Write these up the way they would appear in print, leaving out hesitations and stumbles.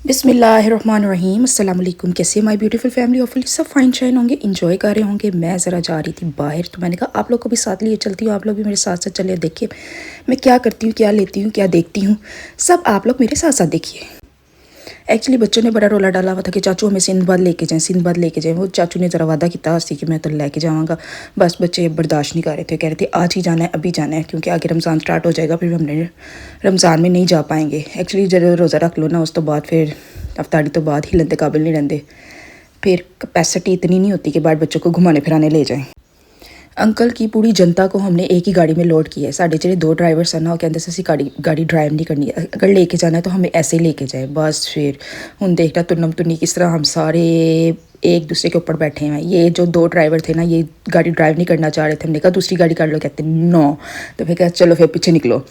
बिस्मिल्लाहिर्रहमानिर्रहीम अस्सलाम वालेकुम। कैसे माय ब्यूटीफुल फैमिली, होपफुली सब फाइन शाइन होंगे, इंजॉय कर रहे होंगे। मैं ज़रा जा रही थी बाहर, तो मैंने कहा आप लोग को भी साथ लिए चलती हूँ, आप लोग भी मेरे साथ साथ चले, देखिए मैं क्या करती हूँ, क्या लेती हूँ, क्या देखती हूँ, सब आप लोग मेरे साथ साथ देखिए। एक्चुअली बच्चों ने बड़ा रोला डाला हुआ था कि चाचू हमें सिंधबाद लेके जाएं, सिंधबाद लेके जाएं। वो चाचू ने ज़रा वादा किया सी कि मैं तो लेके जाऊँगा, बस बच्चे बर्दाश्त नहीं कर रहे थे, कह रहे थे आज ही जाना है, अभी जाना है, क्योंकि आगे रमज़ान स्टार्ट हो जाएगा, फिर हमने रमज़ान में नहीं जा पाएंगे। एक्चुअली जब रोज़ा रख लो ना, उस तो बाद फिर अफ्तारी तो बाद हिलन के काबिल नहीं रहते, फिर कैपेसिटी इतनी नहीं होती कि बाद बच्चों को घुमाने फिराने ले जाएं। अंकल की पूरी जनता को हमने एक ही गाड़ी में लोड किया है। साढ़े ਜਿਹੜੇ 2 ड्राइवर सन ਉਹ ਕਹਿੰਦੇ ਸੀ ਅਸੀਂ गाड़ी ड्राइव नहीं करनी है, अगर लेके जाना है तो हमें ऐसे ही लेके जाए बस। फिर हम देखना तुन्नम तुन्नी किस तरह हम सारे एक दूसरे के ऊपर बैठे हैं। ये जो 2 ड्राइवर थे ना, ये गाड़ी ड्राइव नहीं करना चाह रहे थे। हमने कहा दूसरी गाड़ी कर लो, कहते नो, तो फिर कहा चलो फिर पीछे निकलो।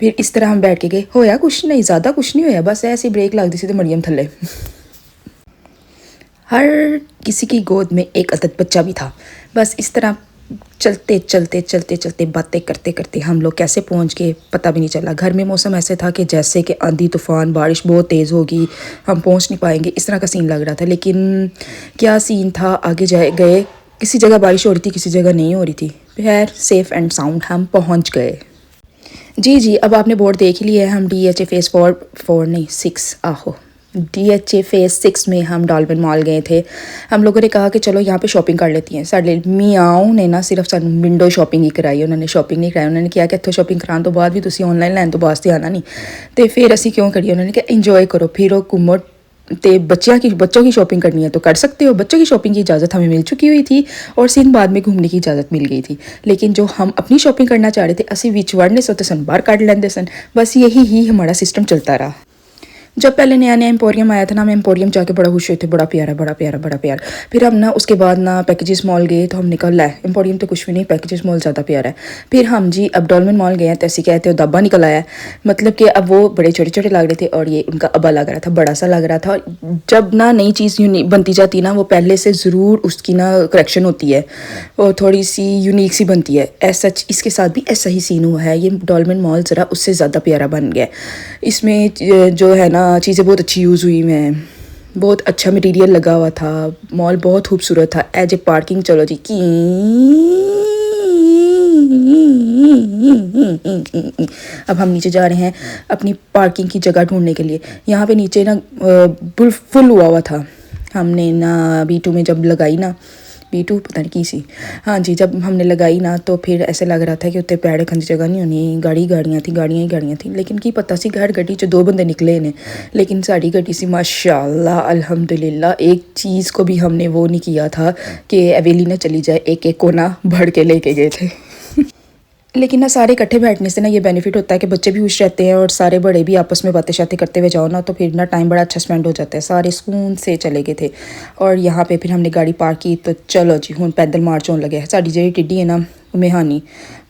फिर इस तरह हम बैठ के गए, होया कुछ नहीं, ज़्यादा कुछ नहीं होया, बस ऐसी ब्रेक लगती सी तो मरियम थले। हर किसी की गोद में एक अदद बच्चा भी था। बस इस तरह चलते चलते चलते चलते बातें करते करते हम लोग कैसे पहुंच गए पता भी नहीं चला। घर में मौसम ऐसे था कि जैसे कि आंधी तूफ़ान, बारिश बहुत तेज़ होगी, हम पहुंच नहीं पाएंगे, इस तरह का सीन लग रहा था। लेकिन क्या सीन था, आगे जाए गए, किसी जगह बारिश हो रही थी, किसी जगह नहीं हो रही थी, खैर सेफ़ एंड साउंड हम पहुँच गए। जी जी, अब आपने बोर्ड देख ही लिया है। हम DHA फेज़ 4 नहीं 6 आहो DHA फेज़ 6 में हम डॉल्फिन मॉल गए थे। हम लोगों ने कहा कि चलो यहाँ पे शॉपिंग कर लेती हैं। साढ़े मियाओ ने ना सिर्फ सानू विंडो शॉपिंग ही कराई, उन्होंने शॉपिंग नहीं कराई। उन्होंने किया कि इत्थों शॉपिंग कराने तो बाद भी तुसी ऑनलाइन लैन तो वास्ते आना नहीं, तो फिर असी क्यों करिए। उन्होंने कहा इंजॉय करो, फिरो घूमो, तो बच्चों की शॉपिंग करनी है तो कर सकते हो। बच्चों की शॉपिंग की इजाज़त हमें मिल चुकी हुई थी और सिंधबाद में घूमने की इजाज़त मिल गई थी। लेकिन जो हम अपनी शॉपिंग करना चाह रहे थे, असी विच वड़ने सो तो सन बाहर काट लेंदे सन। बस यही ही हमारा सिस्टम चलता रहा। जब पहले नया नया एम्पोरियम आया था ना, हम एम्पोरियम जाके बड़ा खुश हुए थे, बड़ा प्यारा बड़ा प्यारा बड़ा प्यारा। फिर हम ना उसके बाद ना पैकेजेस मॉल गए, तो हमने कहा लै एम्पोरियम तो कुछ भी नहीं, पैकेजेस मॉल ज़्यादा प्यारा है। फिर हम जी अब डॉल्फिन मॉल गए हैं, तो ऐसे कहते हो दब्बा निकल आया, मतलब कि अब वो बड़े छोटे छोटे लग रहे थे और ये उनका अब्बा लग रहा था, बड़ा सा लग रहा था। जब ना नई चीज़ बनती जाती ना, वो पहले से ज़रूर उसकी ना करेक्शन होती है और थोड़ी सी यूनिक सी बनती है। ऐसा इसके साथ भी ऐसा ही सीन हुआ है। ये डॉल्फिन मॉल ज़रा उससे ज़्यादा प्यारा बन गया। इसमें जो है ना चीज़ें बहुत अच्छी यूज़ हुई हैं, बहुत अच्छा मटेरियल लगा हुआ था, मॉल बहुत खूबसूरत था। एज ए पार्किंग चलो जी की अब हम नीचे जा रहे हैं अपनी पार्किंग की जगह ढूंढने के लिए। यहाँ पे नीचे ना फुल हुआ था। हमने ना B2 में जब लगाई ना, B2 पता नहीं की सी, हाँ जी, जब हमने लगाई ना तो फिर ऐसे लग रहा था कि उत्ते पैर रखने की जगह नहीं होनी, गाड़ियाँ ही गाड़ियाँ थी। लेकिन की पता सी घर गड्डी 'च 2 बंदे निकले ने, लेकिन साड़ी गड्डी सी माशाल्लाह अल्हम्दुलिल्लाह। एक चीज़ को भी हमने वो नहीं किया था कि अवेली ना चली जाए, एक एक कोना भर के लेके गए थे। लेकिन ना सारे इकट्ठे बैठने से ना ये बेनिफिट होता है कि बच्चे भी खुश रहते हैं और सारे बड़े भी आपस में बातें शातें करते हुए जाओ ना, तो फिर ना टाइम बड़ा अच्छा स्पेंड हो जाता है। सारे सुकून से चले गए थे और यहाँ पे फिर हमने गाड़ी पार्क की, तो चलो जी हूँ पैदल मार्च होने लगे। साड़ी जी टिड्डी है ना मेहानी,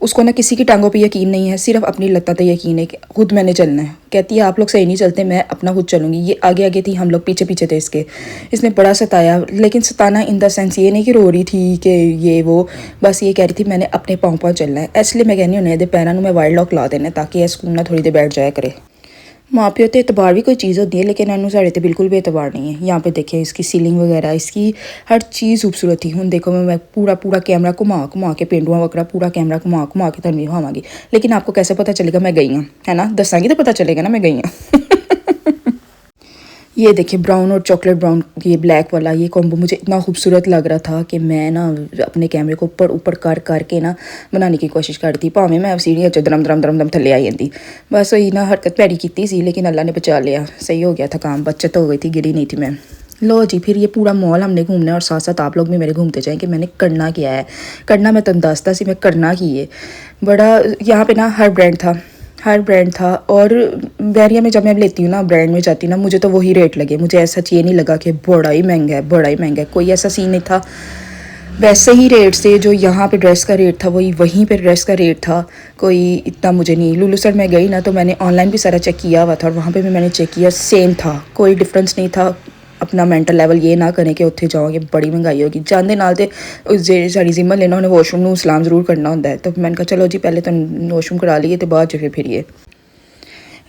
उसको ना किसी की टांगों पे यकीन नहीं है, सिर्फ अपनी लत्ता पे यकीन है कि खुद मैंने चलना है। कहती है आप लोग सही नहीं चलते, मैं अपना खुद चलूँगी। ये आगे आगे थी, हम लोग पीछे पीछे थे इसके। इसने बड़ा सताया, लेकिन सताना इन द सेंस ये नहीं कि रो रही थी कि ये वो, बस ये कह रही थी मैंने अपने पाँव पाँव चलना है। इसलिए मैं कहनी हूँ ये पैरों में वाइल्ड लॉक ला देना ताकि यह सुकून ना थोड़ी देर बैठ जाया करे। माँ प्यो तो एतबार भी कोई चीज़ होती है, लेकिन इनू साढ़े तो बिल्कुल भी एतबार नहीं है। यहाँ पे देखिए इसकी सीलिंग वगैरह, इसकी हर चीज़ खूबसूरत थी। हूँ देखो मैं पूरा कैमरा घुमा के पेंडुआ वगैरह पूरा कैमरा घुमा के तुम विखावांगी। लेकिन आपको कैसे पता चलेगा मैं गई हूँ, है ना, दसांगी तो पता चलेगा ना मैं गई हूँ। ये देखिए ब्राउन और चॉकलेट ब्राउन, ये ब्लैक वाला ये कॉम्बो मुझे इतना खूबसूरत लग रहा था कि मैं ना अपने कैमरे को ऊपर करके ना बनाने की कोशिश कर रही थी। भावें मैं सीढ़ियाँ च दरम थल्ले आई जाती, बस वही ना हरकत पैड़ी की सी, लेकिन अल्लाह ने बचा लिया, सही हो गया था काम, बचत हो गई थी, गिरी नहीं थी मैं। लो जी, फिर ये पूरा मॉल हमने घूमना है और साथ साथ आप लोग भी मेरे घूमते जाएँ कि मैंने करना क्या है। करना मैं तुम दसता सी मैं करना की है। बड़ा यहाँ पे ना हर ब्रांड था और बैरिया में जब मैं लेती हूँ ना, ब्रांड में जाती हूँ ना, मुझे तो वही रेट लगे। मुझे ऐसा ये नहीं लगा कि बड़ा ही महंगा है, कोई ऐसा सीन नहीं था। वैसे ही रेट से जो यहाँ पे ड्रेस का रेट था वहीं पे ड्रेस का रेट था, कोई इतना मुझे नहीं। लुलु सर में गई ना तो मैंने ऑनलाइन भी सारा चेक किया हुआ था और वहाँ पे भी मैंने चेक किया, सेम था, कोई डिफरेंस नहीं था। अपना मैंटल लैवल ये ना करें कि उत्थे जाओगे बड़ी महंगाई होगी। जाते नाल ते जे साड़ी जिम्मन लेना उन्हें वॉशरूम में सलाम जरूर करना होंदा है, तो मैंने कहा चलो जी पहले तो वॉशरूम करा लिए तो बाद फिरिए।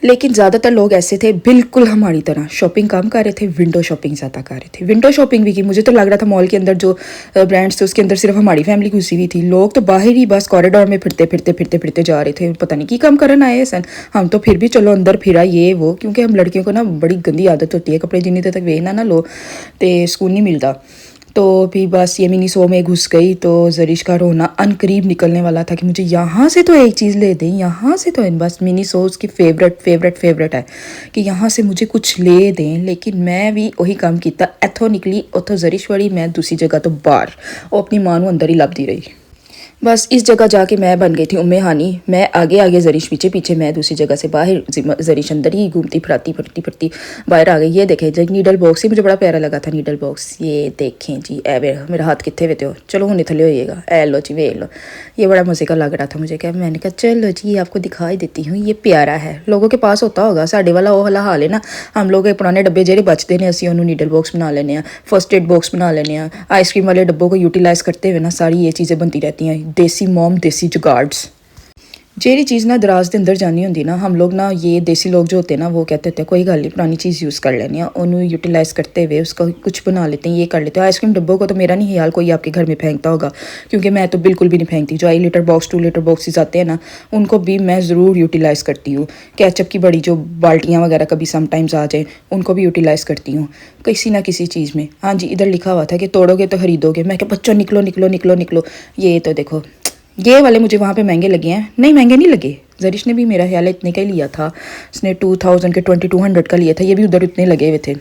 लेकिन ज़्यादातर लोग ऐसे थे बिल्कुल हमारी तरह, शॉपिंग कम कर रहे थे, विंडो शॉपिंग ज़्यादा कर रहे थे। विंडो शॉपिंग भी की, मुझे तो लग रहा था मॉल के अंदर जो ब्रांड्स थे उसके अंदर सिर्फ हमारी फैमिली घुसी हुई थी। लोग तो बाहर ही बस कॉरिडोर में फिरते जा रहे थे, पता नहीं की कम करन आए सन। हम तो फिर भी चलो अंदर फिरा ये वो, क्योंकि हम लड़कियों को ना बड़ी गंदी आदत होती है, कपड़े जिन्नी देर तक वेखना ना लो तो सुकून नहीं मिलता। तो भी बस ये मिनी सो में घुस गई तो जरिश का रोना अनकरीब निकलने वाला था कि मुझे यहाँ से तो एक चीज़ ले दें, यहाँ से तो बस मिनी सो उसकी फेवरेट है कि यहाँ से मुझे कुछ ले दें। लेकिन मैं भी वही काम किया, इथों निकली उथों जरिश वाली, मैं दूसरी जगह तो बाहर, वो अपनी मां नूं अंदर ही लभदी रही। बस इस जगह जाके मैं बन गई थी उम्मे हानी, मैं आगे आगे जरिश पीछे पीछे, मैं दूसरी जगह से बाहर, जरिश अंदर ही घूमती फिरती बाहर आ गई। ये देखें जी नीडल बॉक्स ही मुझे बड़ा प्यारा लगा था, नीडल बॉक्स ये देखें जी। ए मेरा हाथ कितने वे हो, चलो हूँ थले होइएगा, ए लो जी वे लो, ये बड़ा मज़े का लग रहा था मुझे। क्या मैंने कहा चलो जी आपको दिखाई देती हूँ, ये प्यारा है। लोगों के पास होता होगा, साढ़े वाला वो वाला हाल है ना, हम लोग पुराने डब्बे जेरे बचते हैं असी उन्होंने नीडल बॉक्स बना लेने, फर्स्ट एड बॉक्स बना लेने, आइसक्रीम वाले डब्बों को यूटिलाइज़ करते हुए ना सारी ये चीज़ें बनती रहती हैं, देसी मोम देसी जुगाड्स। जेरी चीज़ ना दराज के अंदर जानी होंगी ना, हम लोग ना ये देसी लोग जो होते हैं ना वो कहते होते हैं कोई गल नहीं पुरानी चीज़ यूज़ कर लेनी है, उन्होंने यूटिलाइज़ करते हुए उसका कुछ बना लेते हैं, ये कर लेते हैं। आइसक्रीम डब्बों को तो मेरा नहीं ख्याल कोई आपके घर में फेंकता होगा, क्योंकि मैं तो बिल्कुल भी नहीं फेंकती। जो 1 लीटर बॉक्स 2 लीटर बॉक्सेस आते हैं ना उनको भी मैं ज़रूर यूटिलाइज़ करती हूँ। केचप की बड़ी जो बाल्टियाँ वगैरह कभी समटाइम्स आ जाए उनको भी यूटिलाइज़ करती हूँ किसी ना किसी चीज़ में। हाँ जी, इधर लिखा हुआ था कि तोड़ोगे तो खरीदोगे, मैं क्या बच्चों निकलो निकलो निकलो निकलो। ये तो देखो ये वाले मुझे वहाँ पे महंगे लगे हैं, नहीं महंगे नहीं लगे। जरिश ने भी मेरा ख्याल है इतने का ही लिया था, उसने 2000 के 2200 का लिया था, ये भी उधर इतने लगे हुए थे।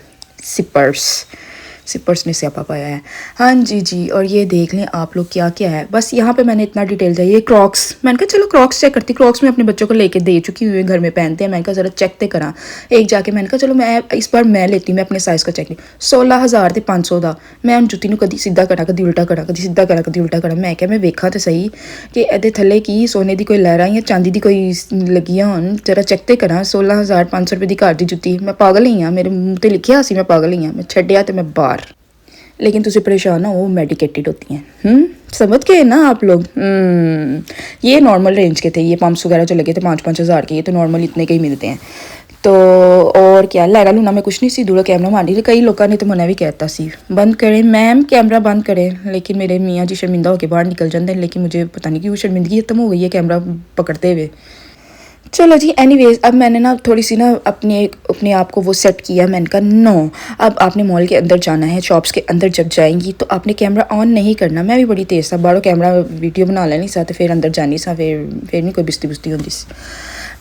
सिपर्स में स्यापा पाया है। हाँ जी जी, और ये देख लें आप लोग क्या क्या है। बस यहाँ पे मैंने इतना डिटेल चाहिए। ये क्रॉक्स, मैंने कहा चलो क्रॉक्स चेक करती। क्रॉक्स में अपने बच्चों को लेके दे चुकी हुई घर में पहनते हैं, मैंने कहा ज़रा चेक तो करा। एक जाके मैंने कहा चलो मैं इस बार मैं लेती हूँ, मैं अपने साइज़ का चेक ली। 16,000 ते 500 का। मैं उन जुत्ती नूं कदी सीधा करा कदी उल्टा करा, कदी सीधा करा कदी उल्टा करा। मैं क्या मैं वेखा तो सही कि ਇਹਦੇ थले की सोने की कोई लहरा या चांदी की कोई लगियां होन, जरा चेक तो करा। 16,500 रुपये की घर की जुत्ती, मैं पागल ही हाँ, मेरे मुँह ते लिखिया सी मैं पागल ही हाँ, मैं छड्डिया तो मैं बाहर। लेकिन तुझे परेशान हो वो मेडिकेटेड होती हैं, समझ गए ना आप लोग। ये नॉर्मल रेंज के थे, ये पम्प्स वगैरह जो लगे थे 5-5 हज़ार के, ये तो नॉर्मल इतने के ही मिलते हैं। तो और क्या लैगा लूना में कुछ नहीं सी, दूर कैमरा मार रही। कई लोगों ने तो मना भी कहता सी बंद करें मैम कैमरा बंद करें, लेकिन मेरे मियाँ जी शर्मिंदा होकर बाहर निकल जाते हैं। लेकिन मुझे पता नहीं क्यों शर्मिंदगी खत्म हो गई है कैमरा पकड़ते हुए। चलो जी एनीवेज, अब मैंने ना थोड़ी सी ना अपने आप को वो सेट किया। मैंने कहा नो, अब आपने मॉल के अंदर जाना है, शॉप्स के अंदर जब जाएंगी तो आपने कैमरा ऑन नहीं करना। मैं भी बड़ी तेज़ था, बाड़ो कैमरा वीडियो बना लेनी सा, फिर अंदर जानी सा, फिर नहीं कोई बिस्ती बुस्ती होती।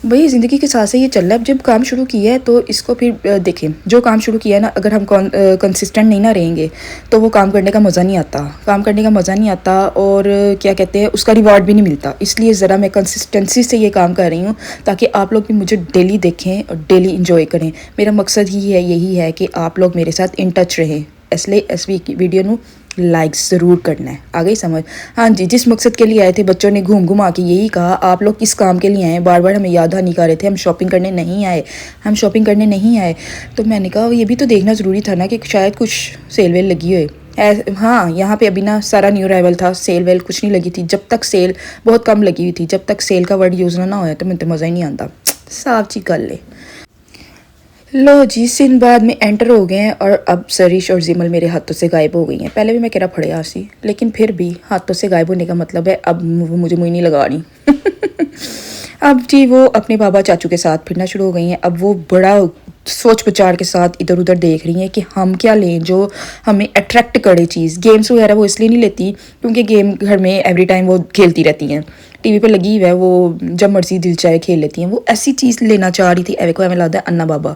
वही ज़िंदगी के साथ से ये चल रहा है। अब जब काम शुरू किया है तो इसको फिर देखें, जो काम शुरू किया है ना, अगर हम कंसिस्टेंट नहीं ना रहेंगे तो वो काम करने का मज़ा नहीं आता, काम करने का मज़ा नहीं आता, और क्या कहते हैं उसका रिवॉर्ड भी नहीं मिलता। इसलिए ज़रा मैं कंसिस्टेंसी से ये काम कर रही हूँ ताकि आप लोग भी मुझे डेली देखें और डेली इंजॉय करें। मेरा मकसद ही है, यही है कि आप लोग मेरे साथ इन टच रहें। इसलिए इस वीडियो नू लाइक ज़रूर करना है, आ गई समझ। हाँ जी, जिस मकसद के लिए आए थे बच्चों ने घूम घुमा के यही कहा आप लोग किस काम के लिए आए। बार बार हमें याद नहीं कर रहे थे, हम शॉपिंग करने नहीं आए, हम शॉपिंग करने नहीं आए। तो मैंने कहा ये भी तो देखना ज़रूरी था ना कि शायद कुछ सेल वेल लगी हो। हाँ, यहाँ पे अभी ना सारा न्यू अराइवल था, सेल वेल कुछ नहीं लगी थी। जब तक सेल बहुत कम लगी हुई थी, जब तक सेल का वर्ड यूज़ ना होया तो मुझे तो मज़ा ही नहीं आता। साफ जी कर ले लो जी, सिंबाद में एंटर हो गए हैं और अब सरिश और जिमल मेरे हाथों से गायब हो गई हैं। पहले भी मैं कह रहा फड़े आसी, लेकिन फिर भी हाथों से गायब होने का मतलब है अब वो मुझे मुँह नहीं लगा रही। अब जी वो अपने बाबा चाचू के साथ फिरना शुरू हो गई हैं। अब वो बड़ा सोच विचार के साथ इधर उधर देख रही हैं कि हम क्या लें जो हमें अट्रैक्ट करे चीज़। गेम्स वगैरह वो इसलिए नहीं लेती क्योंकि गेम घर में एवरी टाइम वो खेलती रहती हैं, टीवी पे लगी हुई है, वो जब मर्जी दिल चाहे खेल लेती हैं। वो ऐसी चीज़ लेना चाह रही थी, एवे को हमें लगता है अन्ना बाबा,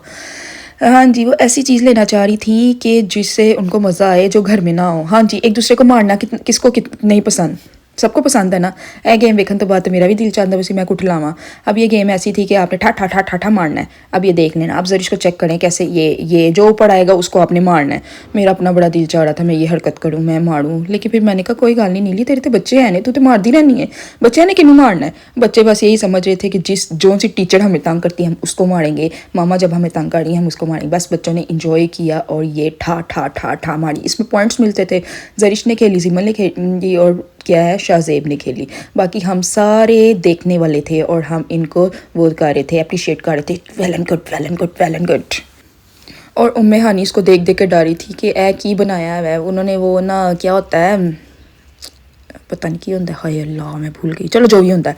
हाँ जी, वो ऐसी चीज़ लेना चाह रही थी कि जिससे उनको मज़ा आए, जो घर में ना हो। हाँ जी, एक दूसरे को मारना किसको नहीं पसंद, सबको पसंद है ना। ए गेम वेखन तो बाद तो मेरा भी दिल चाहता है उसी मैं कुछ लावा। अब ये गेम ऐसी थी कि आपने ठा ठा ठा ठा ठा मारना है। अब ये देख लेना, आप जरिश को चेक करें कैसे ये जो ऊपर आएगा उसको आपने मारना है। मेरा अपना बड़ा दिल चाह रहा था मैं ये हरकत करूँ, मैं मारूँ, लेकिन फिर मैंने कहा कोई गल नहीं नीली, तेरे तो बच्चे हैं नहीं, तू तो मारती रहनी है, बच्चे ने किन्नू मारना है। बच्चे बस यही समझ रहे थे कि जो सी टीचर हमें तंग करती है हम उसको मारेंगे, मामा जब हमें तंग कर रही है हम उसको मारेंगे। बस बच्चों ने इंजॉय किया और ये ठा ठा ठा ठा मारी। इसमें पॉइंट्स मिलते थे। जरिश ने खेली, जिमल ने खेली और क्या है, शाहजेब ने खेली। बाकी हम सारे देखने वाले थे और हम इनको वो कर रहे थे, अप्रिशिएट कर रहे थे, well and good, well and good, well and good. और उम्मे हानी इसको देख देख के डरी थी कि ए की बनाया है। उन्होंने वो ना क्या होता है, पता नहीं की होता है, हाय अल्लाह मैं भूल गई, चलो जो भी होता है,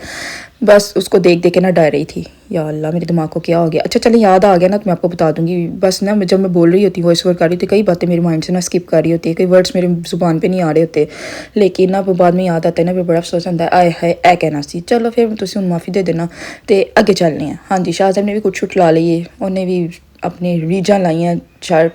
बस उसको देख देख के ना डर रही थी। या अल्लाह मेरे दिमाग को क्या हो गया। अच्छा चलो याद आ गया ना तो मैं आपको बता दूंगी। बस ना जब मैं बोल रही होती, वॉइस ओवर कर रही थी, कई बातें मेरे माइंड से ना स्किप कर रही होती है, कई वर्ड्स मेरे जुबान पे नहीं आ रहे होते, लेकिन ना बाद में याद आता है ना, फिर बड़ा अफसोस होता है, आए हाय ए कहना सी। चलो फिर तुम हूँ माफ़ी दे देना तो अगे चलने हैं। हाँ जी, शाहज़ैब ने भी कुछ छुट ला ली है, उन्हें भी अपनी रीझां लाई हैं,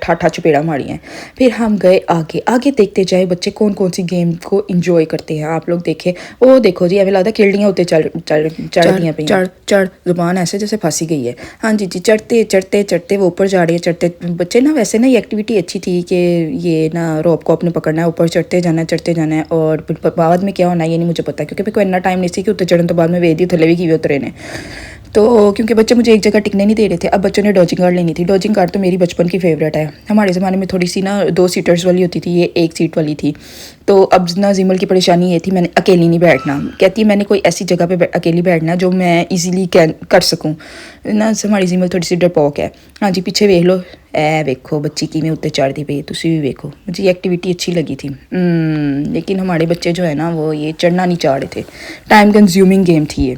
ठाठा चपेड़ा मारी हैं। फिर हम गए आगे, आगे देखते जाए बच्चे कौन कौन सी गेम को इंजॉय करते हैं। आप लोग देखे, वो देखो जी, हमें लगता है किल्डियाँ होते चढ़ दी चढ़ जुबान ऐसे जैसे फंसी गई है। हाँ जी जी, चढ़ते चढ़ते चढ़ते वो ऊपर जा रही है, चढ़ते बच्चे ना, वैसे ना ये एक्टिविटी अच्छी थी कि ये ना रोप को अपने पकड़ना है, ऊपर चढ़ते जाना है। और बाद में क्या होना है ये नहीं मुझे पता, क्योंकि मेरे को इतना टाइम नहीं सी कि उत्तर चढ़ने तो बाद में वेदी थले भी की उतरे ने। तो क्योंकि बच्चे मुझे एक जगह टिकने नहीं दे रहे थे, अब बच्चों ने डॉजिंग कार लेनी थी। डॉजिंग कार तो मेरी बचपन की फेवरेट है। हमारे ज़माने में थोड़ी सी ना 2 सीटर्स वाली होती थी, ये 1 सीट वाली थी। तो अब ना जिमल की परेशानी ये थी, मैंने अकेली नहीं बैठना। कहती है मैंने कोई ऐसी जगह पे अकेली बैठना जो मैं इजीली कर सकूं ना। हमारी जिमल थोड़ी सी डरपोक है। हाँ जी, पीछे वेख लो, ए वेखो बच्ची की मैं उत्ते चढ़ती पई, तुसी भी वेखो। मुझे ये एक्टिविटी अच्छी लगी थी। लेकिन हमारे बच्चे जो है ना वो ये चढ़ना नहीं चाह रहे थे। टाइम कंज्यूमिंग गेम थी ये,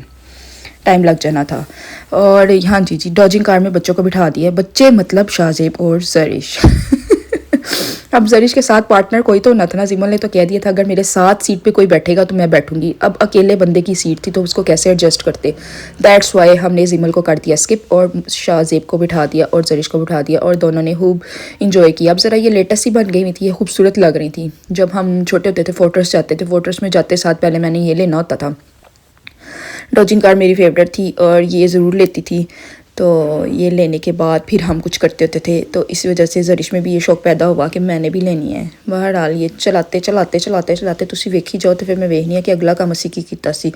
टाइम लग जाना था। और हाँ जी जी, डॉजिंग कार में बच्चों को बिठा दिया। बच्चे मतलब शाहजेब और जरिश। अब जरिश के साथ पार्टनर कोई तो ना था ना। जिमल ने तो कह दिया था अगर मेरे साथ सीट पे कोई बैठेगा तो मैं बैठूंगी। अब अकेले बंदे की सीट थी तो उसको कैसे एडजस्ट करते। दैट्स वाई हमने जिमल को कर दिया स्किप और शाहजेब को बिठा दिया और जरिश को बिठा दिया और दोनों ने खूब इंजॉय किया। अब ज़रा ये लेटेस्ट ही बन गई हुई थी, ये खूबसूरत लग रही थी। जब हम छोटे होते थे फोर्ट्रेस जाते थे, फोर्ट्रेस में जाते साथ पहले मैंने ये लेना होता था। डॉजिंग कार मेरी फेवरेट थी और ये ज़रूर लेती थी। तो ये लेने के बाद फिर हम कुछ करते होते थे, तो इस वजह से जरिश में भी ये शौक़ पैदा हुआ कि मैंने भी लेनी है। बहरहाल ये चलाते तुसी वेखी जाओ तो फिर मैं वेखनी है कि अगला काम असी की कीता सी।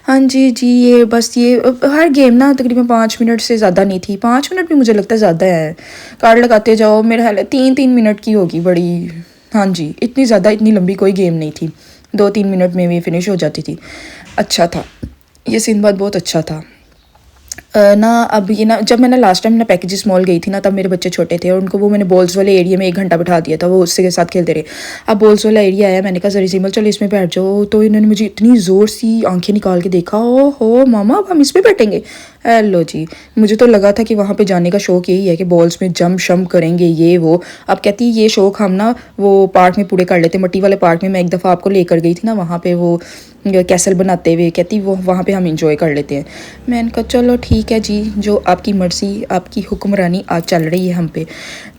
हाँ जी जी, ये बस ये हर गेम ना तकरीबन 5 मिनट से ज़्यादा नहीं थी। 5 मिनट भी मुझे लगता है ज़्यादा है। कार्ड लगाते जाओ, मेरा ख्याल है 3-3 मिनट की होगी बड़ी। हाँ जी, इतनी लंबी कोई गेम नहीं थी, 2-3 मिनट में भी फिनिश हो जाती थी। अच्छा था ये सिंदबाद, बहुत अच्छा था ना। अब ये ना, जब मैंने लास्ट टाइम ना पैकेजेस मॉल गई थी ना, तब मेरे बच्चे छोटे थे और उनको वो मैंने बॉल्स वाले एरिया में 1 घंटा बिठा दिया था, वो उससे के साथ खेलते रहे। अब बॉल्स वाला एरिया आया, मैंने कहा जरी जिमल चलो इसमें बैठ जाओ, तो इन्होंने मुझे इतनी ज़ोर सी आंखें निकाल के देखा, ओ हो मामा अब हम इसमें बैठेंगे। हेलो जी, मुझे तो लगा था कि वहाँ पे जाने का शौक़ यही है कि बॉल्स में जंप शम्प करेंगे ये वो। अब कहती ये शौक़ हम ना वो पार्क में पूरे कर लेते। मट्टी वाले पार्क में मैं एक दफ़ा आपको लेकर गई थी ना, वहाँ पे वो कैसल बनाते हुए, कहती वो वहाँ पे हम इंजॉय कर लेते हैं। मैंने कहा चलो ठीक है जी, जो आपकी मर्ज़ी, आपकी हुक्मरानी आज चल रही है हम पे।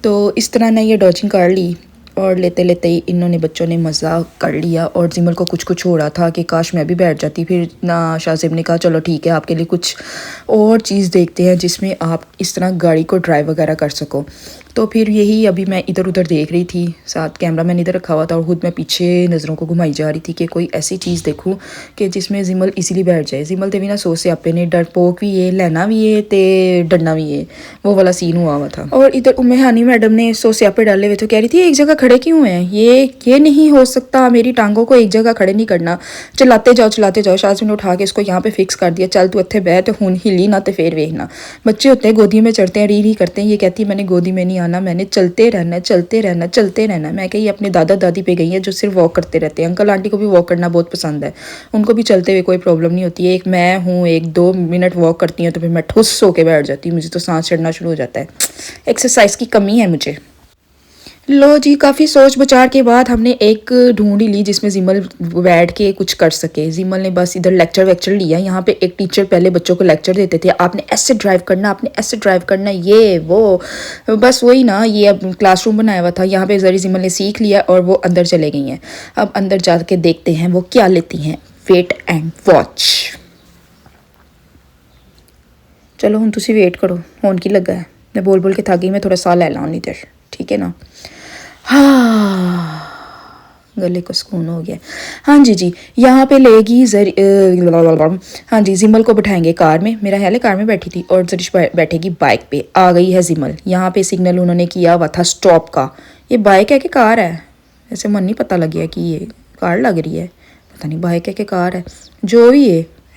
तो इस तरह ना ये डॉजिंग कर ली और लेते लेते ही इन्होंने बच्चों ने मज़ा कर लिया। और जिमल को कुछ हो रहा था कि काश मैं भी बैठ जाती। फिर ना शाहज़ेब ने कहा चलो ठीक है, आपके लिए कुछ और चीज़ देखते हैं जिसमें आप इस तरह गाड़ी को ड्राइव वगैरह कर सको। तो फिर यही अभी मैं इधर उधर देख रही थी, साथ कैमरा मैंने इधर रखा हुआ था और ख़ुद मैं पीछे नज़रों को घुमाई जा रही थी कि कोई ऐसी चीज़ देखूं कि जिसमें जिमल इजीली बैठ जाए। जिमल ते भी ना सो से आपे ने डरपोक भी है, लेना भी है ते डरना भी है, वो वाला सीन हुआ था। और इधर उम्मे हानी मैडम ने सो से आपे डाले हुए तो कह रही थी एक जगह खड़े क्यों हैं, ये नहीं हो सकता, मेरी टांगों को एक जगह खड़े नहीं करना, चलाते जाओ। शाहज़ैब ने उठा के इसको यहाँ पे फिक्स कर दिया, चल तू इत्थे बैठ, तो हुन हिली ना तो फिर वेखना। बच्चे होते हैं गोदी में चढ़ते हैं, री करते हैं। ये कहती है मैंने गोदी में नहीं आना, मैंने चलते रहना। मैं कहीं अपने दादा दादी पे गई है जो सिर्फ वॉक करते रहते हैं। अंकल आंटी को भी वॉक करना बहुत पसंद है, उनको भी चलते हुए कोई प्रॉब्लम नहीं होती है। एक मैं हूँ, 1-2 मिनट वॉक करती हूँ तो फिर मैं ठुस होके बैठ जाती हूँ, मुझे तो सांस चढ़ना शुरू हो जाता है। एक्सरसाइज की कमी है मुझे। लो जी, काफ़ी सोच विचार के बाद हमने एक ढूंढ ही ली जिसमें जिमल बैठ के कुछ कर सके। जिमल ने बस इधर लेक्चर लिया। यहाँ पे एक टीचर पहले बच्चों को लेक्चर देते थे, आपने ऐसे ड्राइव करना, ये वो, बस वही ना। ये अब क्लासरूम बनाया हुआ था, यहाँ पे जरी जिमल ने सीख लिया और वो अंदर चले गई हैं। अब अंदर जाके देखते हैं वो क्या लेती हैं। Wait and watch. चलो हुन तुसी वेट करो, होन की लगा है। मैं बोल बोल के थक गई, मैं थोड़ा साह ले लाऊँ इधर, ठीक है ना। हाँ, गले को सुकून हो गया। हाँ जी जी, यहाँ पे लेगी हाँ जी, जिमल को बिठाएंगे कार में। मेरा ख्याल है कार में बैठी थी और जरिश बैठेगी बाइक पे। आ गई है जिमल। यहाँ पे सिग्नल उन्होंने किया हुआ था स्टॉप का। ये बाइक है कि कार है, ऐसे मन नहीं पता लग गया कि ये कार लग रही है। पता नहीं बाइक है कि कार है, जो भी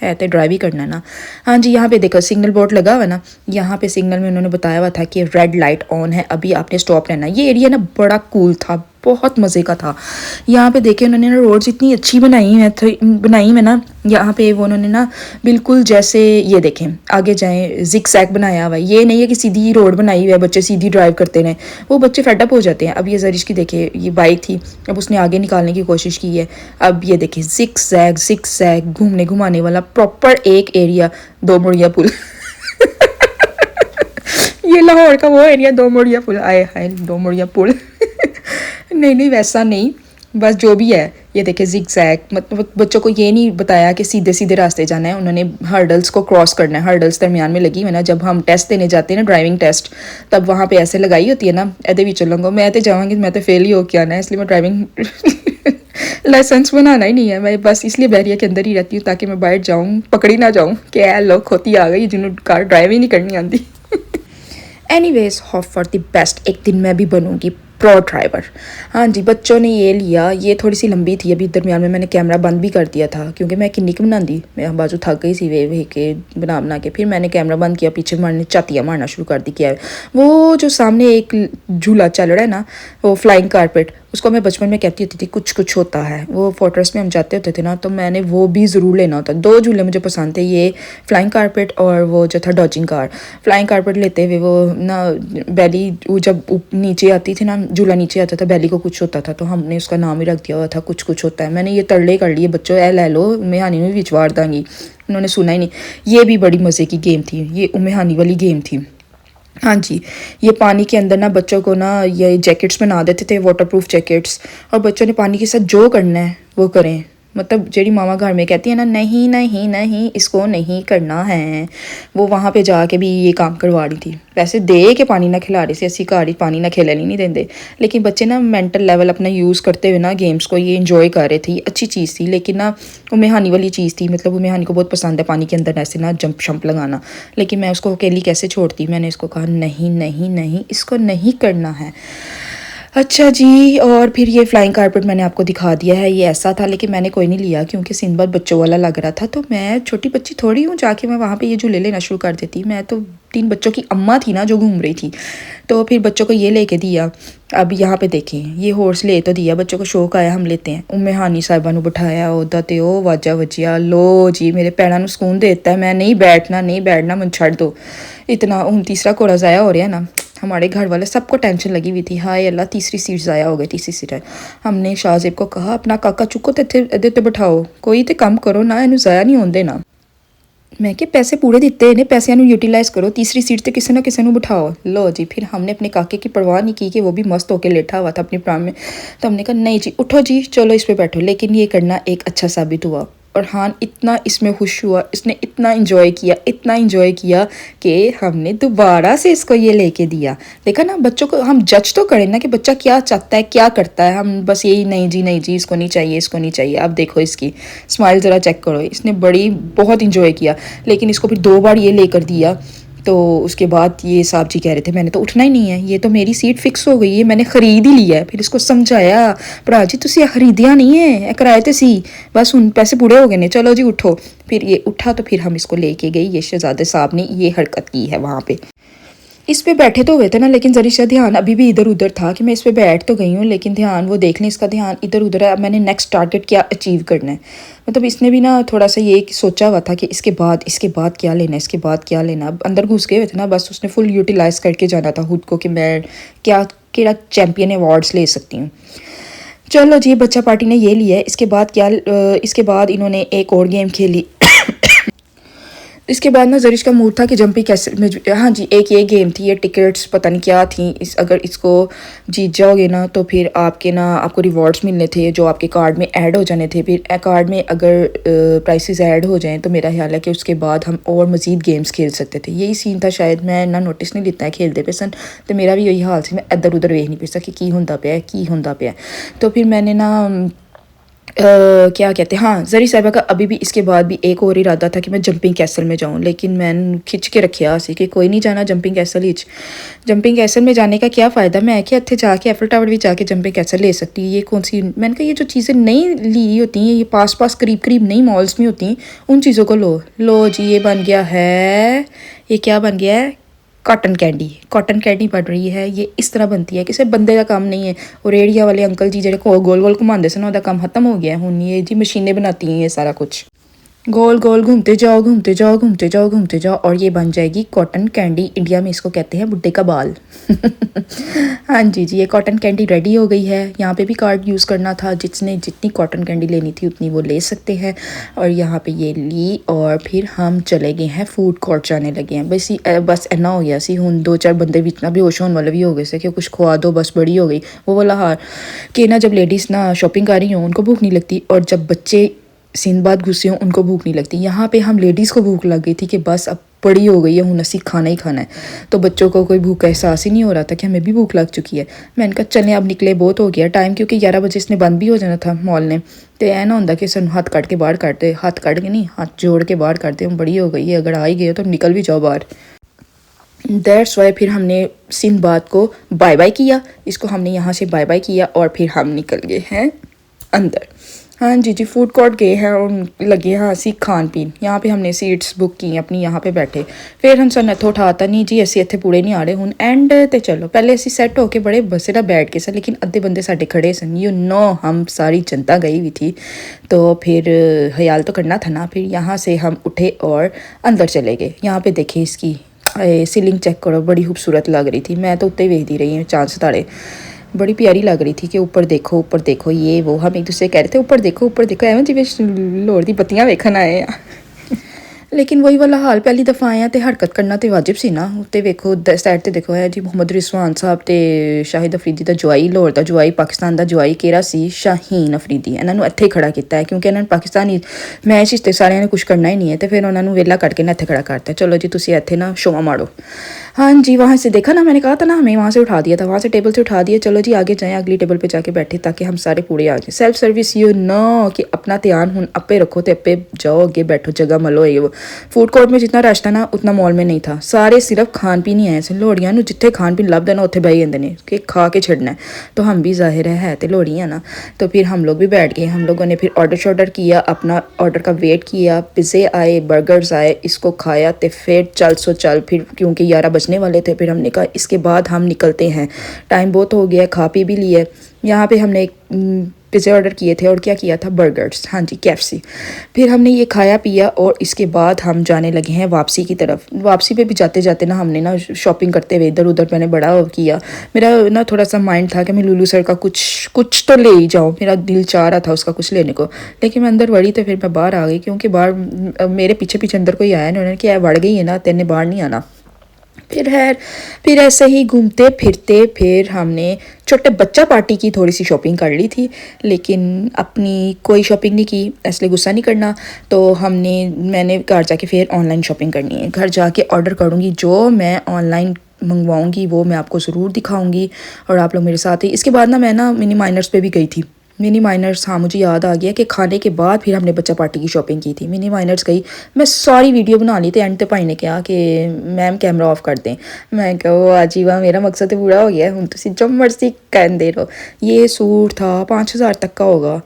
है तो ड्राइव ही करना ना। हाँ जी, यहाँ पे देखो सिग्नल बोर्ड लगा हुआ है ना, यहाँ पे सिग्नल में उन्होंने बताया हुआ था कि रेड लाइट ऑन है, अभी आपने स्टॉप लेना। ये एरिया ना बड़ा कूल था, बहुत मज़े का था। यहाँ पे देखे उन्होंने ना रोड्स इतनी अच्छी बनाई है ना, यहाँ पे वो उन्होंने ना बिल्कुल जैसे ये देखें आगे जाएं जिग जैग बनाया हुआ है। ये नहीं है कि सीधी रोड बनाई हुई है बच्चे सीधी ड्राइव करते रहें, वो बच्चे फेडअप हो जाते हैं। अब ये जरिश की देखे, ये बाइक थी, अब उसने आगे निकालने की कोशिश की है। अब ये देखें जिग जैग घूमने घुमाने वाला प्रॉपर एक एरिया, दो मुड़िया पुल ये लाहौर का वो एरिया, दो मुड़िया पुल, आए हाय दो मुड़िया पुल नहीं वैसा नहीं, बस जो भी है। ये देखे जिग जैग, मतलब बच्चों को ये नहीं बताया कि सीधे सीधे रास्ते जाना है, उन्होंने हर्डल्स को क्रॉस करना है। हर्डल्स दरमियान में लगी हुई ना, जब हम टेस्ट देने जाते हैं ना ड्राइविंग टेस्ट, तब वहाँ पे ऐसे लगाई होती है ना, एदे भी चलूँगा मैं तो जाऊँगी, मैं तो फेल ही होके आना है, इसलिए मैं ड्राइविंग लाइसेंस बनाना ही नहीं है, मैं बस इसलिए बैरियर के अंदर ही रहती हूँ ताकि मैं बैठ जाऊँ, पकड़ी ना जाऊँ कि लोग खोती आ गई जिन्होंने कार ड्राइव ही नहीं करनी आती। Anyways hope for the best, एक दिन मैं भी बनूंगी प्रो ड्राइवर। हाँ जी, बच्चों ने ये लिया, ये थोड़ी सी लंबी थी, अभी दरमियान में मैंने कैमरा बंद भी कर दिया था क्योंकि मैं किन्नी की बनाती, मैं बाजू थक गई सी वे के बना के, फिर मैंने कैमरा बंद किया, पीछे मारने चातियाँ मारना शुरू कर दी। क्या है वो जो सामने एक झूला चल रहा है ना, वो फ्लाइंग कारपेट, उसको मैं बचपन में कहती होती थी कुछ कुछ होता है। वो फोर्ट्रेस में हम जाते होते थे ना, तो मैंने वो भी ज़रूर लेना होता। दो झूले मुझे पसंद थे, ये फ्लाइंग कारपेट और वो जो था डॉजिंग कार। फ्लाइंग कारपेट लेते हुए वो ना बैली, वो जब नीचे आती थी ना, झूला नीचे आता था, बैली को कुछ होता था, तो हमने उसका नाम ही रख दिया हुआ था कुछ कुछ होता है। मैंने ये तरले कर लिए बच्चों, ए ले लो, उमेहानी में विचवाड़ दांगी, उन्होंने सुना ही नहीं। ये भी बड़ी मज़े की गेम थी, ये उमेहानी वाली गेम थी। हाँ जी, ये पानी के अंदर ना बच्चों को ना ये जैकेट्स बना देते थे, वाटरप्रूफ जैकेट्स, और बच्चों ने पानी के साथ जो करना है वो करें। मतलब जेडी मामा घर में कहती है ना, नहीं नहीं नहीं इसको नहीं करना है, वो वहाँ पे जाके भी ये काम करवा रही थी। वैसे दे के पानी ना खिला रही थी, ऐसी कारी पानी ना खेलने नहीं देंगे, लेकिन बच्चे ना मेंटल लेवल अपना यूज़ करते हुए ना गेम्स को ये इंजॉय कर रहे थे। अच्छी चीज़ थी, लेकिन ना उमेहानी वाली चीज़ थी, मतलब उमेहानी को बहुत पसंद है पानी के अंदर ऐसे ना जंप शंप लगाना, लेकिन मैं उसको अकेली कैसे छोड़ती। मैंने इसको कहा नहीं नहीं नहीं इसको नहीं करना है। अच्छा जी, और फिर ये फ्लाइंग कारपेट मैंने आपको दिखा दिया है, ये ऐसा था, लेकिन मैंने कोई नहीं लिया क्योंकि सिंबल बच्चों वाला लग रहा था, तो मैं छोटी बच्ची थोड़ी हूँ जाके मैं वहाँ पे ये झूले लेना शुरू कर देती। मैं तो 3 बच्चों की अम्मा थी ना जो घूम रही थी, तो फिर बच्चों को ये लेके दिया। अब यहाँ पे देखें ये हॉर्स ले तो दिया, बच्चों को शौक आया हम लेते हैं। उम्मे हानी साहिबा बिठाया उदा ते ओ वाजा वजिया, लो जी मेरे पैरों में सुकून देता है, मैं नहीं बैठना मन छड़ दो। इतना हूँ तीसरा घोड़ा ज़ाया हो रहा है ना, हमारे घर वाले सबको टेंशन लगी हुई थी, हाय अल्लाह तीसरी सीट ज़ाया हो गई, तीसरी सीट है। हमने शाहजेब को कहा अपना काका चुको तो इत्थे बिठाओ, कोई तो काम करो ना, इन्हू ज़ाया नहीं होंदे ना। मैं कि पैसे पूरे दिते इन्हें, पैसों यूटिलाइज करो, तीसरी सीट पर किसी ना किसी को बिठाओ। लो जी, फिर हमने अपने काके की परवाह नहीं की कि वो भी मस्त होकर लेटा हुआ था अपनी प्राण में, तो हमने कहा नहीं जी उठो जी चलो इस पर बैठो। लेकिन ये करना एक अच्छा साबित हुआ, और हाँ इतना इसमें खुश हुआ, इसने इतना इंजॉय किया कि हमने दोबारा से इसको ये लेके दिया। देखा ना, बच्चों को हम जज तो करें ना कि बच्चा क्या चाहता है क्या करता है, हम बस यही नहीं जी इसको नहीं चाहिए। अब देखो इसकी स्माइल ज़रा चेक करो, इसने बहुत इंजॉय किया। लेकिन इसको फिर 2 बार ये लेकर दिया, तो उसके बाद ये साहब जी कह रहे थे मैंने तो उठना ही नहीं है, ये तो मेरी सीट फिक्स हो गई है, मैंने ख़रीद ही लिया है। फिर इसको समझाया, भरा जी तुसी खरीदिया नहीं है, किराए तो सी, बस उन पैसे पूरे हो गए ने, चलो जी उठो। फिर ये उठा तो फिर हम इसको लेके गई, ये शहजादे साहब ने ये हरकत की है वहाँ पे। इस पे बैठे तो हुए थे ना, लेकिन जरा सा ध्यान अभी भी इधर उधर था कि मैं इस पे बैठ तो गई हूँ, लेकिन ध्यान वो देख लें, इसका ध्यान इधर उधर है। अब मैंने नेक्स्ट टारगेट क्या अचीव करना है, मतलब इसने भी ना थोड़ा सा ये सोचा हुआ था कि इसके बाद क्या लेना। अब अंदर घुस गए हुए थे ना, बस उसने फुल यूटिलाइज करके जाना था खुद को कि मैं क्या चैम्पियन अवार्ड्स ले सकती हूँ। चलो जी, बच्चा पार्टी ने ये लिया है। इसके बाद इन्होंने एक और गेम खेली। इसके बाद ना जरिश का मूड था कि जंपी कैसे, हाँ जी एक ये गेम थी, ये टिकट्स पता नहीं क्या थी, अगर इसको जीत जाओगे ना तो फिर आपको रिवॉर्ड्स मिलने थे जो आपके कार्ड में ऐड हो जाने थे। फिर कार्ड में अगर प्राइसेस ऐड हो जाएं तो मेरा ख्याल है कि उसके बाद हम और मज़ीद गेम्स खेल सकते थे। यही सीन था शायद, मैं ना नोटिस नहीं लेता है खेलते पे सन, तो मेरा भी यही हाल से मैं इधर उधर वेख नहीं पिसा कि की होंदा पिया। तो फिर मैंने ना क्या कहते हैं, हाँ, ज़री साहिबा का अभी भी इसके बाद भी एक और इरादा था कि मैं जंपिंग कैसल में जाऊँ, लेकिन मैंने खिंच के रखा सी कि कोई नहीं जाना जंपिंग कैसल ही। जंपिंग कैसल में जाने का क्या फ़ायदा, मैं क्या इतने जाके एफल टावर भी जाके जंपिंग कैसल ले सकती, ये कौन सी, मैंने कहा ये जो चीज़ें नहीं ली होती हैं, ये पास पास करीब करीब नहीं मॉल्स में होती, उन चीज़ों को लो जी। ये बन गया है, ये क्या बन गया है, कॉटन कैंडी। कॉटन कैंडी बन रही है, ये इस तरह बनती है, किसी बंदे का काम नहीं है। और रेडिया वाले अंकल जी जो गोल गोल घुमाते सन, उनका काम खत्म हो गया, हुन ये जी मशीनें बनाती हैं ये सारा कुछ, गोल गोल घूमते जाओ घूमते जाओ घूमते जाओ घूमते जाओ, और ये बन जाएगी कॉटन कैंडी। इंडिया में इसको कहते हैं बुड्ढे का बाल। हाँ जी जी, ये कॉटन कैंडी रेडी हो गई है। यहाँ पे भी कार्ड यूज़ करना था, जिसने जितनी कॉटन कैंडी लेनी थी उतनी वो ले सकते हैं। और यहाँ पे ये ली, और फिर हम चले गए हैं फूड कोर्ट जाने लगे हैं। बस इन्ना हो गया सी, हूँ 2-4 बंदे भी इतना बेहोश होने वाले भी हो गए से कि कुछ खुआ दो, बस बड़ी हो गई वो वाला हार कि ना, जब लेडीज़ ना शॉपिंग कर रही हों उनको भूख नहीं लगती, और जब बच्चे सिंदबाद घुसे हों उनको भूख नहीं लगती। यहाँ पे हम लेडीज़ को भूख लग गई थी कि बस अब बड़ी हो गई है, हूँ असी खाना ही खाना है। तो बच्चों को कोई भूख का एहसास ही नहीं हो रहा था कि हमें भी भूख लग चुकी है। मैंने कहा चलें अब निकले, बहुत हो गया टाइम, क्योंकि 11 बजे इसने बंद भी हो जाना था मॉल ने। तो ऐ ना होंगे कि सन हाथ काट के बाहर काटते, हाथ काट के नहीं, हाथ जोड़ के बाहर काटते, हम बड़ी हो गई है, अगर आ ही गए तो निकल भी जाओ बाहर। दैट्स वाई फिर हमने सिंदबाद को बाय बाय किया, इसको हमने यहाँ से बाय बाय किया, और फिर हम निकल गए हैं अंदर। हाँ जी जी, फूड कोर्ट गए हैं और लगे हाँ असी खान पीन। यहाँ पे हमने सीट्स बुक की अपनी, यहाँ पे बैठे। फिर हम सन इतों उठाता नहीं जी, असी इतने पूरे नहीं आ रहे हूँ एंड ते चलो। पहले असी सैट होके बड़े बसे ना बैठ के सन, लेकिन अद्धे बंदे साढ़े खड़े सन, यू नो हम सारी जनता गई हुई थी, तो फिर ख्याल तो करना था ना। फिर यहाँ से हम उठे और अंदर चले गए। यहाँ पे देखे इसकी सीलिंग चेक करो, बड़ी खूबसूरत लग रही थी। मैं तो उत्ते वेखती रही हूँ, चांद सितारे बड़ी प्यारी लग रही थी कि ऊपर देखो ये वो। हम एक दूसरे कह रहे थे ऊपर देखो, एवं जिवें लोर दी बत्तियां वेखन आए हैं। लेकिन वही वाला हाल, पहली दफ़ा आए हैं तो हरकत करना तो वाजिब सी ना। उत्ते वेखो साइड ते देखो है जी मुहम्मद रिजवान साहब ते शाहिद अफरीदी का जवाई, लाहौर का जवाई, पाकिस्तान का जवाई केड़ा सी, शाहीन अफरीदी। इन्होंने इत्थे खड़ा किया है क्योंकि इन्होंने पाकिस्तानी मैच इस सारे ने कुछ करना ही नहीं है, तो फिर उन्होंने वेला कट के ना इत्थे खड़ा करता है, चलो जी तुसी इत्थे ना शोआ मारो। हाँ जी, वहाँ से देखा ना, मैंने कहा था ना हमें वहाँ से उठा दिया था, वहाँ से टेबल से उठा दिया, चलो जी आगे जाएँ, अगली टेबल पे जाके बैठे ताकि हम सारे पूरे आ जाए। सेल्फ सर्विस यू नो कि अपना ध्यान हूँ अपे रखो तो अपे जाओ, अगे बैठो, जगह मलो। ये वो फूड कोर्ट में जितना रश था ना उतना मॉल में नहीं था, सारे सिर्फ खान पीन ही आए थे। लोहड़ियाँ जिथे खान पीन लभदा ना उत्थे बह जाते हैं कि खा के छड़ना है, तो हम भी जाहिर है तो लोहड़ियाँ ना, तो फिर हम लोग भी बैठ गए। हम लोगों ने फिर ऑर्डर किया, अपना ऑर्डर का वेट किया, पिज़्ज़े आए, बर्गर्स आए, इसको खाया तो फिर चल फिर क्योंकि 11 बजने वाले थे, फिर हमने कहा इसके बाद हम निकलते हैं, टाइम बहुत हो गया, खा पी भी लिए। यहाँ पे हमने पिज़्ज़ा ऑर्डर किए थे और क्या किया था, बर्गर्स, हाँ जी KFC। फिर हमने ये खाया पिया और इसके बाद हम जाने लगे हैं वापसी की तरफ। वापसी पे भी जाते जाते ना हमने ना शॉपिंग करते हुए इधर उधर मैंने बड़ा किया। मेरा ना थोड़ा सा माइंड था कि मैं लुलू सर का कुछ तो ले ही जाऊँ, मेरा दिल चाह रहा था उसका कुछ लेने को, लेकिन मैं अंदर बढ़ी तो फिर मैं बाहर आ गई, क्योंकि बाहर मेरे पीछे पीछे अंदर कोई आया नहीं, उन्होंने क्या बढ़ गई है ना, तेने बाहर नहीं आना। फिर ऐसे ही घूमते फिरते फिर हमने छोटे बच्चा पार्टी की थोड़ी सी शॉपिंग कर ली थी, लेकिन अपनी कोई शॉपिंग नहीं की, इसलिए गुस्सा नहीं करना। तो मैंने घर जाके फिर ऑनलाइन शॉपिंग करनी है, घर जाके ऑर्डर करूँगी, जो मैं ऑनलाइन मंगवाऊँगी वो मैं आपको ज़रूर दिखाऊँगी और आप लोग मेरे साथ ही। इसके बाद ना मैं ना मिनी माइनर्स पे भी गई थी। मिनी माइनर्स, हाँ मुझे याद आ गया कि खाने के बाद फिर हमने बच्चा पार्टी की शॉपिंग की थी। मिनी माइनर्स गई, मैं सारी वीडियो बना ली थी। एंड तो भाई ने कहा कि मैम कैमरा ऑफ कर दें। मैं कहा आज ही वाह, मेरा मकसद तो पूरा हो गया, हूँ तुम जो मर्जी कर दे रहो। ये सूट था 5000 तक का होगा।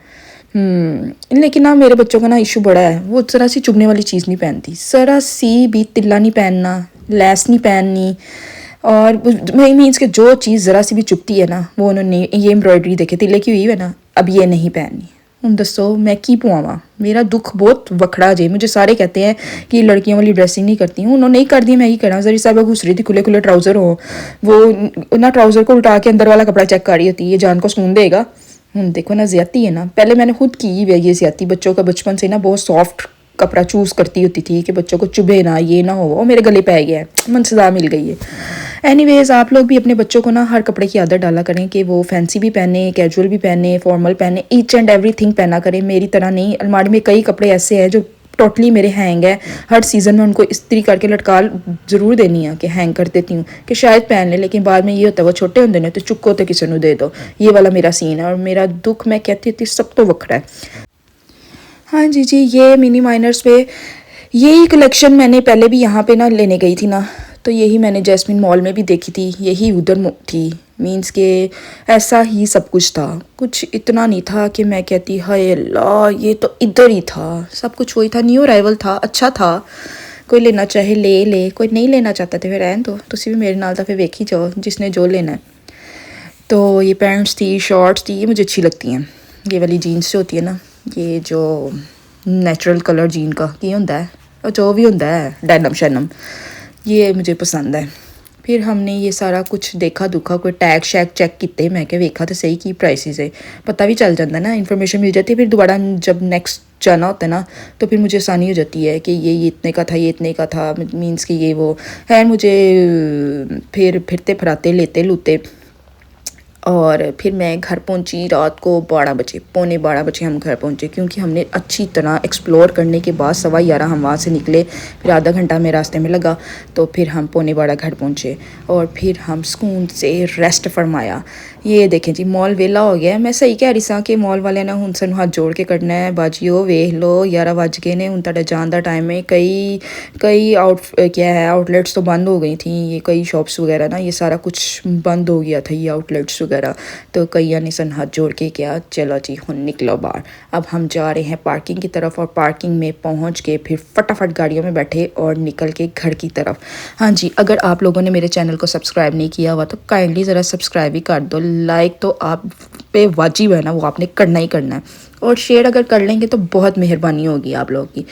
लेकिन ना मेरे बच्चों का ना इशू बड़ा है, वो ज़रा सी चुभने वाली चीज़ नहीं पहनती, ज़रा सी भी तिल्ला नहीं पहनना, लैस नहीं पहननी, और मीन्स कि जो चीज़ ज़रा सी भी चुभती है ना, वो उन्होंने ये एम्ब्रॉयडरी देखे तिल्ले की हुई है ना, अब ये नहीं पहननी। हूँ दसो मैं की पवावां, मेरा दुख बहुत वखड़ा जे। मुझे सारे कहते हैं कि लड़कियों वाली ड्रेसिंग नहीं करती हूँ, उन्होंने नहीं कर दी, मैं ही करा। जरी साहब घुस रही थी, खुले खुले ट्राउज़र हो, वो ना ट्राउज़र को उल्टा के अंदर वाला कपड़ा चेक कर रही होती है, ये जान को सुकून देगा। देखो ना ज़्यादती है ना, पहले मैंने खुद की है ये ज़्यादती। बच्चों का बचपन से ना बहुत सॉफ्ट कपड़ा चूज़ करती होती थी कि बच्चों को चुभे ना, ये ना हो, वो मेरे गले पे आ गया है, मन सजा मिल गई है। एनीवेज आप लोग भी अपने बच्चों को ना हर कपड़े की आदत डाला करें कि वो फैंसी भी पहने, कैजुअल भी पहने, फॉर्मल पहने, ईच एंड एवरीथिंग पहना करें। मेरी तरह नहीं, अलमारी में कई कपड़े ऐसे हैं जो टोटली मेरे हैंग है। हर सीज़न में उनको इस्त्री करके लटका ज़रूर देनी है कि हैंग कर देती हूँ कि शायद पहन ले, लेकिन बाद में ये होता है वो छोटे होंगे ने तो चुक्को तो किसी को दे दो। ये वाला मेरा सीन है और मेरा दुख मैं कहती थी सब तो वखरा है। हाँ जी जी, ये मिनी माइनर्स पे यही कलेक्शन मैंने पहले भी यहाँ पे ना लेने गई थी ना, तो यही मैंने जैस्मिन मॉल में भी देखी थी, यही उधर थी। मींस के ऐसा ही सब कुछ था, कुछ इतना नहीं था कि मैं कहती हाय अल्लाह ये तो इधर ही था। सब कुछ वही था, न्यू अराइवल था, अच्छा था। कोई लेना चाहे ले ले, कोई नहीं लेना चाहता तो फिर रहन दो, तुसी भी मेरे नाल तो फिर वेखी जाओ जिसने जो लेना है। तो ये पैंट्स थी, शॉर्ट्स थी, ये मुझे अच्छी लगती हैं। ये वाली जीन्स जो होती है ना, ये जो नेचुरल कलर जीन का की होंदा है और जो भी होंदा है डेनिम शेनम, ये मुझे पसंद है। फिर हमने ये सारा कुछ देखा दुखा, कोई टैग शैग चेक किए, मैं क्या वेखा तो सही की प्राइसेस है, पता भी चल जाता है ना, इन्फॉर्मेशन मिल जाती है। फिर दोबारा जब नेक्स्ट जाना होता है ना तो फिर मुझे आसानी हो जाती है कि ये इतने का था, ये इतने का था, मीन्स कि ये वो है। मुझे फिर फिरते फराते लेते लूते और फिर मैं घर पहुंची रात को 12 बजे, पौने 12 बजे हम घर पहुंचे, क्योंकि हमने अच्छी तरह एक्सप्लोर करने के बाद 11:15 हम वहाँ से निकले। फिर आधा घंटा में रास्ते में लगा, तो फिर हम पौने 12 घर पहुंचे और फिर हम सुकून से रेस्ट फरमाया। ये देखें जी मॉल वेला हो गया। मैं सही कह रही सा कि मॉल वाले ने हुण सानू हाथ जोड़ के कढ़ना है, बाजियो वेख लो 11 बज गए ने, हुण तुहाडा जान दा टाइम है। कई आउटलेट्स तो बंद हो गई थी, ये कई शॉप्स वगैरह ना, ये सारा कुछ बंद हो गया था, ये आउटलेट्स वगैरह। तो कईया ने सन हाथ जोड़ के किया चलो जी हुण निकलो बाहर। अब हम जा रहे हैं पार्किंग की तरफ और पार्किंग में पहुंच के फिर फटाफट गाड़ियों में बैठे और निकल के घर की तरफ। हाँ जी, अगर आप लोगों ने मेरे चैनल को सब्सक्राइब नहीं किया हुआ तो काइंडली ज़रा सब्सक्राइब ही कर दो। लाइक तो आप पे वाजिब है ना, वो आपने करना ही करना है, और शेयर अगर कर लेंगे तो बहुत मेहरबानी होगी आप लोगों की।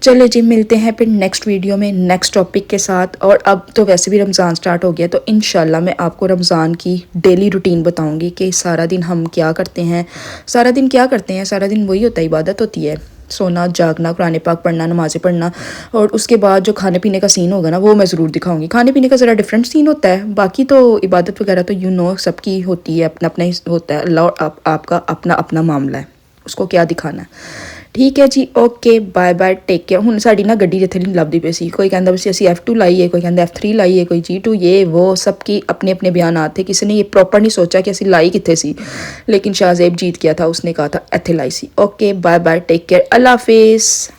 चले जी मिलते हैं फिर नेक्स्ट वीडियो में नेक्स्ट टॉपिक के साथ। और अब तो वैसे भी रमज़ान स्टार्ट हो गया, तो इंशाल्लाह मैं आपको रमज़ान की डेली रूटीन बताऊंगी कि सारा दिन हम क्या करते हैं। सारा दिन वही होता है, इबादत होती है, सोना जागना, कुरान पाक पढ़ना, नमाज़ें पढ़ना, और उसके बाद जो खाने पीने का सीन होगा ना वो मैं ज़रूर दिखाऊंगी। खाने पीने का ज़रा डिफरेंट सीन होता है, बाकी तो इबादत वगैरह तो सबकी होती है, अपना अपना ही होता है। अल्लाह और आपका अपना अपना मामला है, उसको क्या दिखाना है। ठीक है जी, okay bye bye, take care. हुण साडी ना गड्डी जिथे नहीं लभदी पई सी, कोई कहंदा भी ਅਸੀਂ F2 लाइए, कोई कहंदा F3 लाइए, कोई G2, ये वो सबकी अपने अपने बयानात थे। किसी ने ये प्रॉपर नहीं सोचा कि ਅਸੀਂ लाई किथे सी, लेकिन शाहजेब जीत गया था, उसने कहा था इत्थे लाई सी। Okay bye bye, take care, अल्लाह हाफिज़।